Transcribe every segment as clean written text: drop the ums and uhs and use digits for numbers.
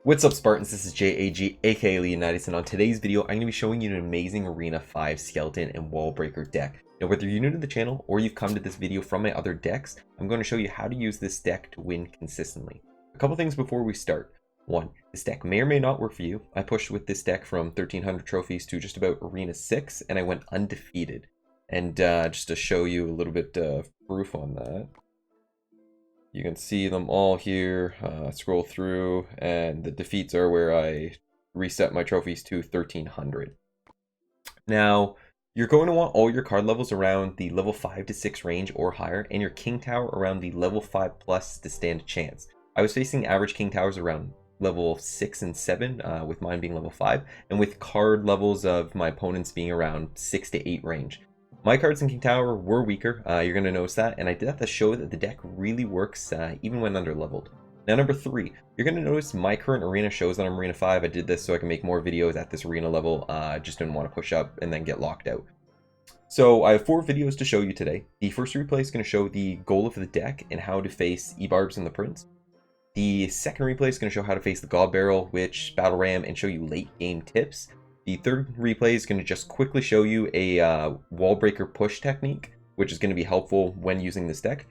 What's up, Spartans? This is JAG, aka Leonidas, and on today's video, I'm going to be showing you an amazing Arena 5 Skeleton and Wall Breaker deck. Now, whether you're new to the channel or you've come to this video from my other decks, I'm going to show you how to use this deck to win consistently. A couple things before we start. One, this deck may or may not work for you. I pushed with this deck from 1300 trophies to just about Arena 6, and I went undefeated. And just to show you a little bit of proof on that, you can see them all here, scroll through, and the defeats are where I reset my trophies to 1300. Now, you're going to want all your card levels around the level 5 to 6 range or higher, and your king tower around the level 5 plus to stand a chance. I was facing average king towers around level 6 and 7, with mine being level 5, and with card levels of my opponents being around 6 to 8 range. My cards in King Tower were weaker, you're going to notice that, and I did have to show that the deck really works even when under-leveled. Now, number 3, you're going to notice my current arena shows that I'm Arena 5. I did this so I can make more videos at this arena level. Just didn't want to push up and then get locked out. So I have 4 videos to show you today. The first replay is going to show the goal of the deck and how to face E-Barbs and the Prince. The second replay is going to show how to face the Barb Barrel, Witch, Battle Ram, and show you late game tips. The third replay is going to just quickly show you a wall breaker push technique, which is going to be helpful when using this deck.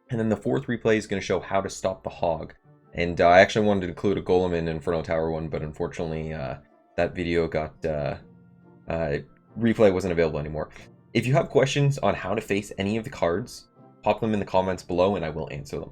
And then the fourth replay is going to show how to stop the hog. And I actually wanted to include a Golem in Inferno Tower one, but unfortunately that video got replay wasn't available anymore. If you have questions on how to face any of the cards, pop them in the comments below and I will answer them.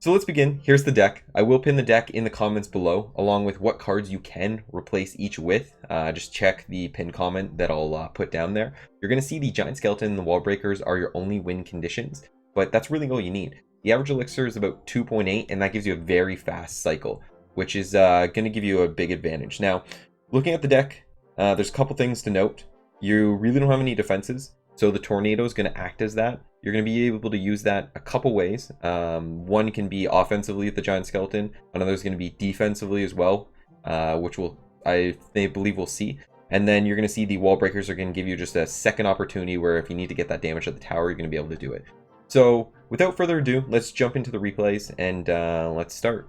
So let's begin. Here's the deck. I will pin the deck in the comments below, along with what cards you can replace each with. Just check the pin comment that I'll put down there. You're going to see the Giant Skeleton and the Wall Breakers are your only win conditions, but that's really all you need. The average elixir is about 2.8, and that gives you a very fast cycle, which is going to give you a big advantage. Now, looking at the deck, there's a couple things to note. You really don't have any defenses, so the Tornado is going to act as that. You're going to be able to use that a couple ways. One can be offensively with the Giant Skeleton. Another is going to be defensively as well, which I believe we'll see. And then you're going to see the Wall Breakers are going to give you just a second opportunity where if you need to get that damage at the tower, you're going to be able to do it. So without further ado, let's jump into the replays and let's start.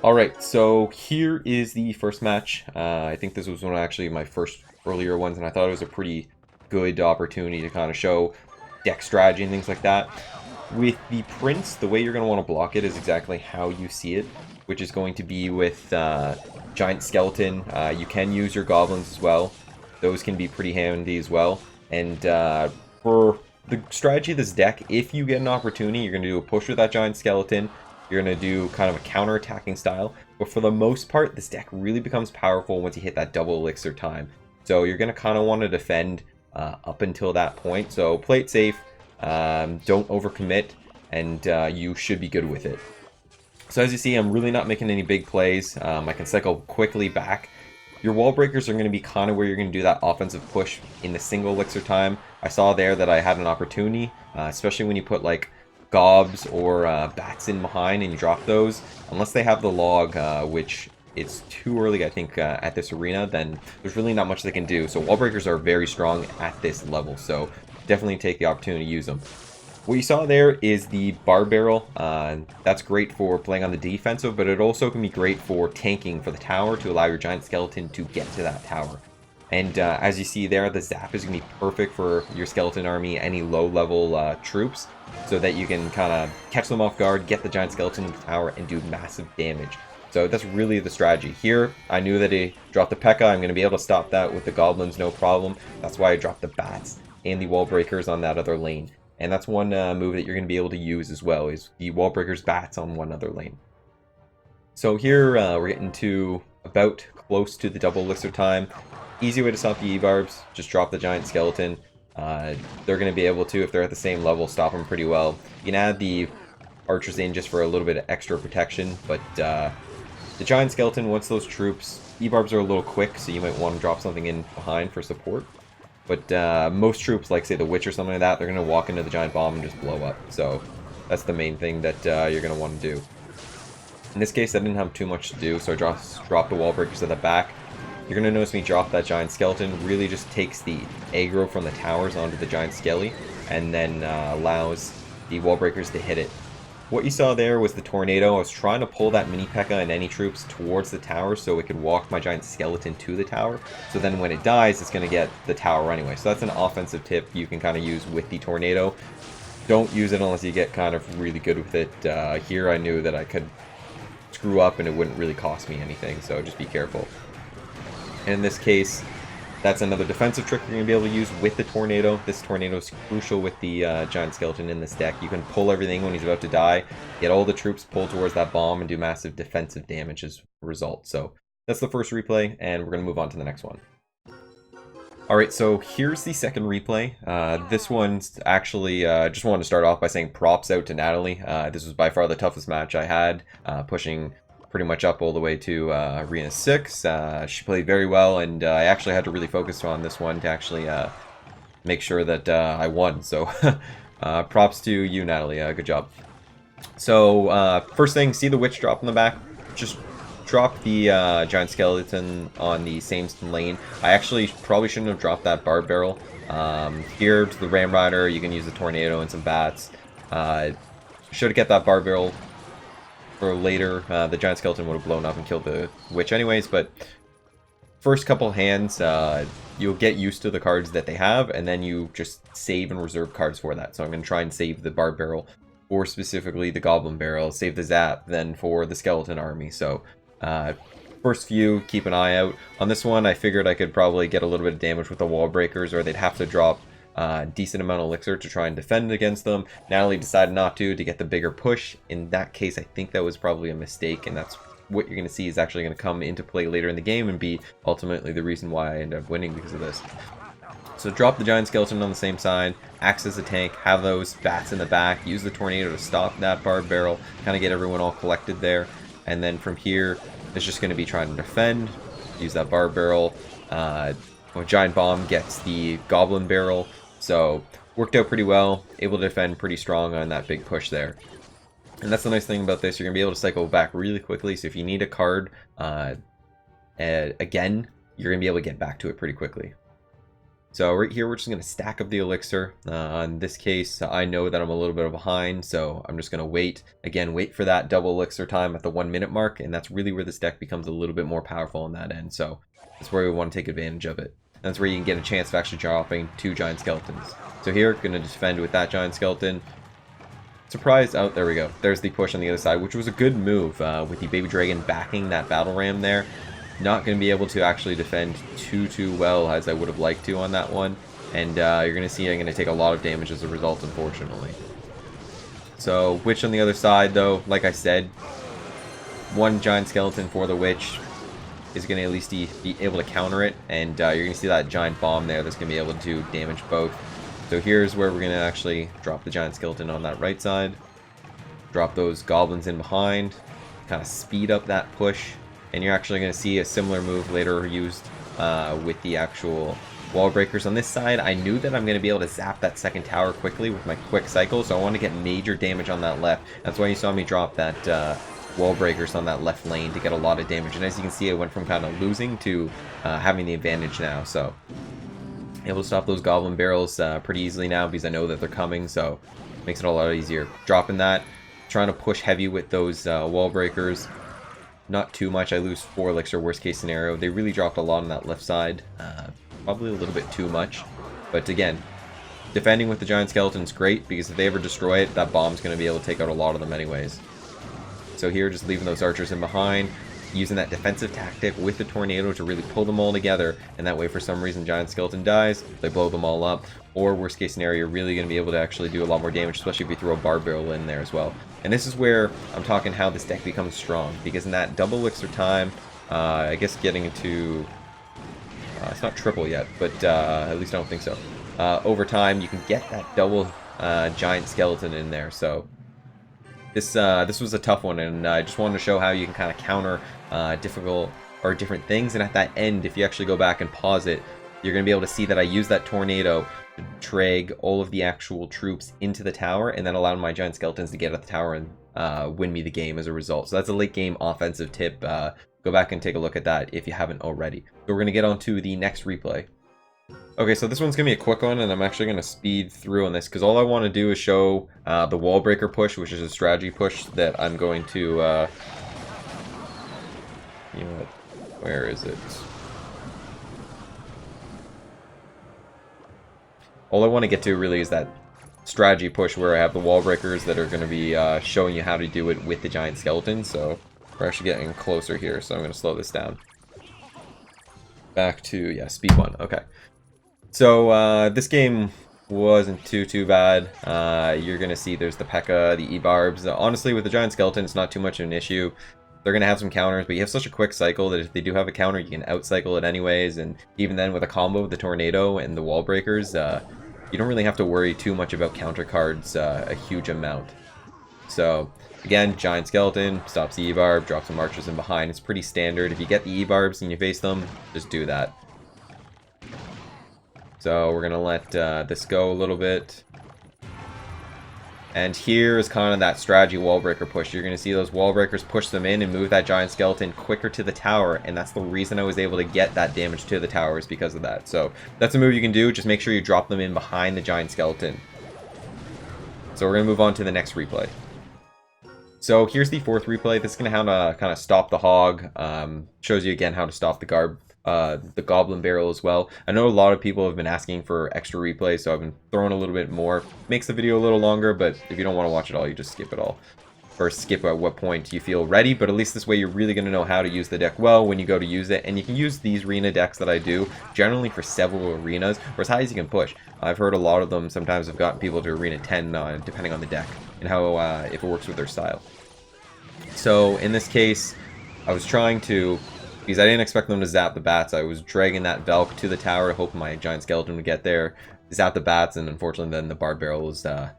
Alright, so here is the first match. I think this was one of actually my first earlier ones, and I thought it was a pretty good opportunity to kind of show deck strategy and things like that. With the Prince, the way you're going to want to block it is exactly how you see it, which is going to be with Giant Skeleton. You can use your Goblins as well. Those can be pretty handy as well. And for the strategy of this deck, if you get an opportunity, you're going to do a push with that Giant Skeleton. You're going to do kind of a counter-attacking style. But for the most part, this deck really becomes powerful once you hit that double elixir time. So you're going to kind of want to defend up until that point, so play it safe, don't overcommit, and you should be good with it. So as you see, I'm really not making any big plays. I can cycle quickly back. Your Wall Breakers are going to be kind of where you're going to do that offensive push in the single elixir time. I saw there that I had an opportunity, especially when you put like gobs or bats in behind and you drop those. Unless they have the log, which it's too early, I think, at this arena, then there's really not much they can do. So Wall Breakers are very strong at this level, so definitely take the opportunity to use them. What you saw there is the Barb Barrel. That's great for playing on the defensive, but it also can be great for tanking for the tower to allow your Giant Skeleton to get to that tower. And as you see there, the Zap is going to be perfect for your Skeleton army, any low-level troops, so that you can kind of catch them off guard, get the Giant Skeleton to the tower, and do massive damage. So that's really the strategy. Here, I knew that he dropped the P.E.K.K.A. I'm going to be able to stop that with the Goblins, no problem. That's why I dropped the Bats and the Wall Breakers on that other lane. And that's one move that you're going to be able to use as well, is the Wall Breakers Bats on one other lane. So here, we're getting to about close to the double elixir time. Easy way to stop the E-Barbs, just drop the Giant Skeleton. They're going to be able to, if they're at the same level, stop them pretty well. You can add the archers in just for a little bit of extra protection, but the Giant Skeleton, once those troops, E-Barbs are a little quick, so you might want to drop something in behind for support. But most troops, like say the Witch or something like that, they're going to walk into the Giant Bomb and just blow up. So that's the main thing that you're going to want to do. In this case, I didn't have too much to do, so I dropped the Wall Breakers at the back. You're going to notice me drop that Giant Skeleton. Really just takes the aggro from the towers onto the Giant Skelly, and then allows the Wall Breakers to hit it. what you saw there was the tornado. I was trying to pull that mini P.E.K.K.A. and any troops towards the tower so it could walk my giant skeleton to the tower. So then when it dies, it's going to get the tower anyway. So that's an offensive tip you can kind of use with the tornado. Don't use it unless you get kind of really good with it. Here I knew that I could screw up and it wouldn't really cost me anything, so just be careful. And in this case, that's another defensive trick you're going to be able to use with the tornado. This tornado is crucial with the giant skeleton in this deck. You can pull everything when he's about to die, get all the troops pulled towards that bomb, and do massive defensive damage as a result. So that's the first replay, and we're going to move on to the next one. Alright, so here's the second replay. This one's actually, just wanted to start off by saying props out to Natalie. This was by far the toughest match I had, pushing pretty much up all the way to Arena 6. She played very well, and I actually had to really focus on this one to actually make sure that I won. So props to you, Natalie. Good job. So first thing, see the witch drop in the back? Just drop the giant skeleton on the same lane. I actually probably shouldn't have dropped that Barb Barrel. Here to the Ram Rider, you can use the tornado and some bats. Should have kept that Barb Barrel for later. The giant skeleton would have blown up and killed the witch anyways, but first couple hands, you'll get used to the cards that they have, and then you just save and reserve cards for that. So I'm going to try and save the Barb Barrel, or specifically the Goblin Barrel, save the Zap, then for the Skeleton Army. So first few, keep an eye out. On this one, I figured I could probably get a little bit of damage with the wall breakers, or they'd have to drop a decent amount of elixir to try and defend against them. Natalie decided not to get the bigger push. In that case, I think that was probably a mistake, and that's what you're going to see is actually going to come into play later in the game and be ultimately the reason why I ended up winning because of this. So drop the giant skeleton on the same side, act as a tank, have those bats in the back, use the tornado to stop that Barb Barrel, kind of get everyone all collected there, and then from here, it's just going to be trying to defend, use that Barb Barrel. Giant Bomb gets the Goblin Barrel, so worked out pretty well, able to defend pretty strong on that big push there. And that's the nice thing about this, you're going to be able to cycle back really quickly, so if you need a card again, you're going to be able to get back to it pretty quickly. So right here, we're just going to stack up the elixir. In this case, I know that I'm a little bit behind, so I'm just going to wait. Again, wait for that double elixir time at the 1 minute mark, and that's really where this deck becomes a little bit more powerful on that end. So that's where we want to take advantage of it. And that's where you can get a chance of actually dropping 2 giant skeletons. So here, going to defend with that giant skeleton. Surprise! Oh, there we go. There's the push on the other side, which was a good move with the baby dragon backing that battle ram there. Not going to be able to actually defend too well as I would have liked to on that one. And you're going to see I'm going to take a lot of damage as a result, unfortunately. So, witch on the other side, though, like I said, 1 giant skeleton for the witch is going to at least be able to counter it. And you're going to see that giant bomb there that's going to be able to damage both. So here's where we're going to actually drop the giant skeleton on that right side. Drop those goblins in behind. Kind of speed up that push. And you're actually going to see a similar move later used with the actual wall breakers on this side. I knew that I'm going to be able to zap that second tower quickly with my quick cycle, so I want to get major damage on that left. That's why you saw me drop that wall breakers on that left lane to get a lot of damage. And as you can see, I went from kind of losing to having the advantage now. So able to stop those goblin barrels pretty easily now because I know that they're coming, so makes it a lot easier. Dropping that, trying to push heavy with those wall breakers. Not too much. I lose 4 elixir, worst case scenario. They really dropped a lot on that left side. Probably a little bit too much. But again, defending with the giant skeleton is great because if they ever destroy it, that bomb's going to be able to take out a lot of them anyways. So here, just leaving those archers in behind, using that defensive tactic with the tornado to really pull them all together, and that way for some reason giant skeleton dies, they blow them all up, or worst case scenario, you're really going to be able to actually do a lot more damage, especially if you throw a Barb Barrel in there as well. And this is where I'm talking how this deck becomes strong, because in that double elixir time, I guess getting into, it's not triple yet, but at least I don't think so. Over time, you can get that double giant skeleton in there, so this was a tough one, and I just wanted to show how you can kind of counter difficult or different things. And at that end, if you actually go back and pause it, you're going to be able to see that I used that tornado to drag all of the actual troops into the tower, and then allowed my giant skeletons to get at the tower and win me the game as a result. So that's a late game offensive tip. Go back and take a look at that if you haven't already. So we're going to get on to the next replay. Okay, so this one's going to be a quick one, and I'm actually going to speed through on this, because all I want to do is show the wall breaker push, which is a strategy push that I'm going to... you know what? Where is it? All I want to get to really is that strategy push where I have the wall breakers that are going to be showing you how to do it with the giant skeleton, so we're actually getting closer here, so I'm going to slow this down. Back to, yeah, speed 1, okay. So, this game wasn't too bad. You're going to see there's the P.E.K.K.A, the E-Barbs. Honestly, with the giant skeleton, it's not too much of an issue. They're going to have some counters, but you have such a quick cycle that if they do have a counter, you can outcycle it anyways, and even then with a combo with the Tornado and the Wall Breakers, you don't really have to worry too much about counter cards a huge amount. So, again, giant skeleton, stops the E-Barb, drops some archers in behind. It's pretty standard. If you get the E-Barbs and you face them, just do that. So we're going to let this go a little bit. And here is kind of that strategy wall breaker push. You're going to see those wall breakers push them in and move that giant skeleton quicker to the tower. And that's the reason I was able to get that damage to the tower is because of that. So that's a move you can do. Just make sure you drop them in behind the giant skeleton. So we're going to move on to the next replay. So here's the fourth replay. This is going to have to kind of stop the hog. Shows you again how to stop the Goblin Barrel as well. I know a lot of people have been asking for extra replays, so I've been throwing a little bit more. Makes the video a little longer, but if you don't want to watch it all, you just skip it all. Or skip at what point you feel ready, but at least this way you're really going to know how to use the deck well when you go to use it. And you can use these arena decks that I do, generally for several arenas, or as high as you can push. I've heard a lot of them sometimes have gotten people to arena 10, depending on the deck, and how if it works with their style. So in this case, I was trying to... because I didn't expect them to zap the bats. I was dragging that Valk to the tower to hope my giant skeleton would get there, zap the bats, and unfortunately then the Barb Barrel was the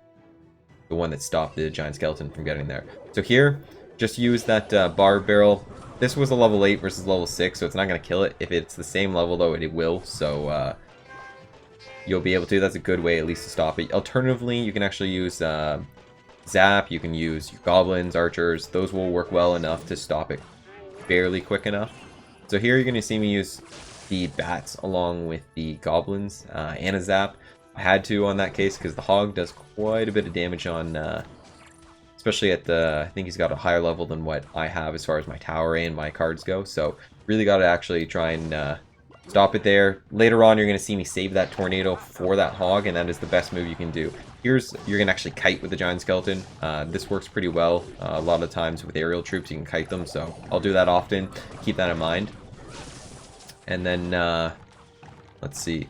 one that stopped the giant skeleton from getting there. So here, just use that Barb Barrel. This was a level 8 versus level 6, so it's not going to kill it. If it's the same level, though, it will, so you'll be able to. That's a good way at least to stop it. Alternatively, you can actually use Zap, you can use your Goblins, Archers. Those will work well enough to stop it fairly quick enough. So here you're going to see me use the bats along with the Goblins and a Zap. I had to on that case because the Hog does quite a bit of damage on, especially at the, I think he's got a higher level than what I have as far as my tower and my cards go. So really got to actually try and stop it there. Later on you're going to see me save that Tornado for that Hog, and that is the best move you can do. You're going to actually kite with the giant skeleton. This works pretty well. A lot of times with aerial troops you can kite them, so I'll do that often. Keep that in mind. And then, let's see.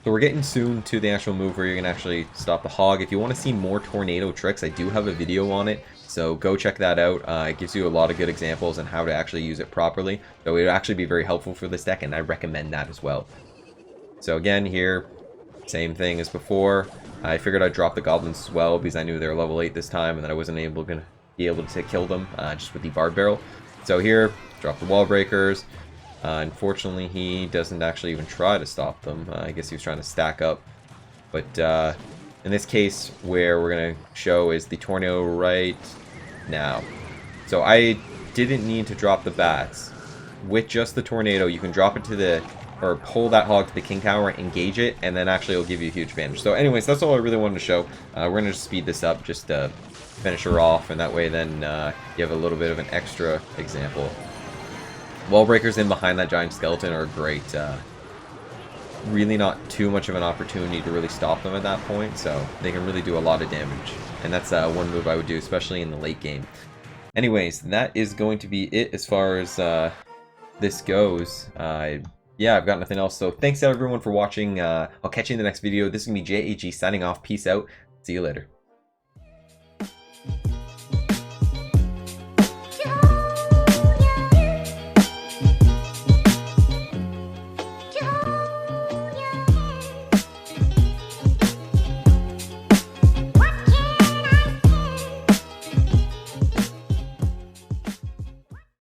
So we're getting soon to the actual move where you're going to actually stop the Hog. If you want to see more Tornado tricks, I do have a video on it, so go check that out. It gives you a lot of good examples on how to actually use it properly. So it would actually be very helpful for this deck, and I recommend that as well. So again, here, same thing as before. I figured I'd drop the Goblins as well because I knew they were level 8 this time and that I wasn't going to be able to kill them just with the Barb Barrel. So here, drop the Wall Breakers. Unfortunately, he doesn't actually even try to stop them. I guess he was trying to stack up. But in this case, where we're going to show is the Tornado right now. So I didn't need to drop the bats. With just the Tornado, you can drop it to the... or pull that Hog to the King Tower, engage it, and then actually it'll give you a huge advantage. So anyways, that's all I really wanted to show. We're going to just speed this up just to finish her off, and that way then you have a little bit of an extra example. Wall breakers in behind that giant skeleton are great. Really not too much of an opportunity to really stop them at that point, so they can really do a lot of damage. And that's one move I would do, especially in the late game. Anyways, that is going to be it as far as this goes. Yeah, I've got nothing else, so thanks everyone for watching. I'll catch you in the next video. This is going to be JAG signing off. Peace out. See you later.